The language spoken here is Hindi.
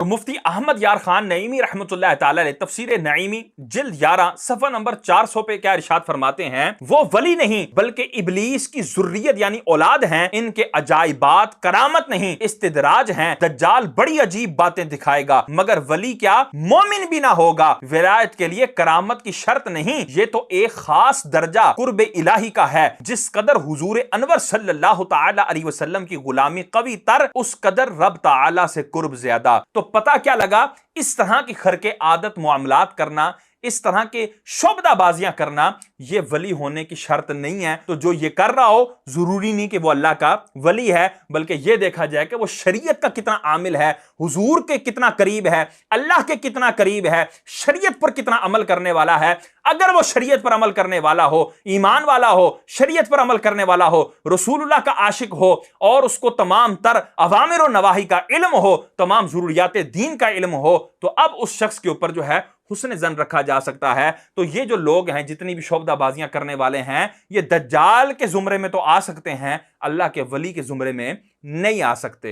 तो मुफ्ती अहमद यार खान नईमी रहमतुल्लाह ताला अलैह तफसीर नईमी जिल्द 11 सफ़ा नंबर 400 पे क्या इरशाद फरमाते हैं, वो वली नहीं बल्कि इब्लीस की जुर्रियत यानी औलाद हैं, इनके अजाइबात करामत नहीं इस्तिदराज हैं। दज्जाल बड़ी अजीब बातें दिखाएगा मगर वली क्या मोमिन भी ना होगा। विलायत के लिए करामत की शर्त नहीं, ये तो एक खास दर्जा कुर्ब इलाही का है। जिस कदर हुजूर अनवर सल्लल्लाहु तआला अलैहि वसल्लम की गुलामी कवी तर, उस कदर रब ताला से कुर्ब ज्यादा। तो पता क्या लगा, इस तरह की खरके आदत मुआमलात करना, इस तरह के शोबदाबाजियां करना, यह वली होने की शर्त नहीं है। तो जो ये कर रहा हो जरूरी नहीं कि वो अल्लाह का वली है, बल्कि यह देखा जाए कि वो शरीयत का कितना आमिल है, हुजूर के कितना करीब है, अल्लाह के कितना करीब है, शरीयत पर कितना अमल करने वाला है। अगर वो शरीयत पर अमल करने वाला हो, ईमान वाला हो, शरीयत पर अमल करने वाला हो, रसूलुल्लाह का आशिक हो और उसको तमाम तर अवामिर और नवाही का इल्म हो, तमाम जरूरियात दीन का इल्म हो, तो अब उस शख्स के ऊपर जो है हुस्न जन रखा जा सकता है। तो ये जो लोग हैं, जितनी भी शोबदाबाजियां करने वाले हैं, ये दज्जाल के जुमरे में तो आ सकते हैं, अल्लाह के वली के जुमरे में नहीं आ सकते।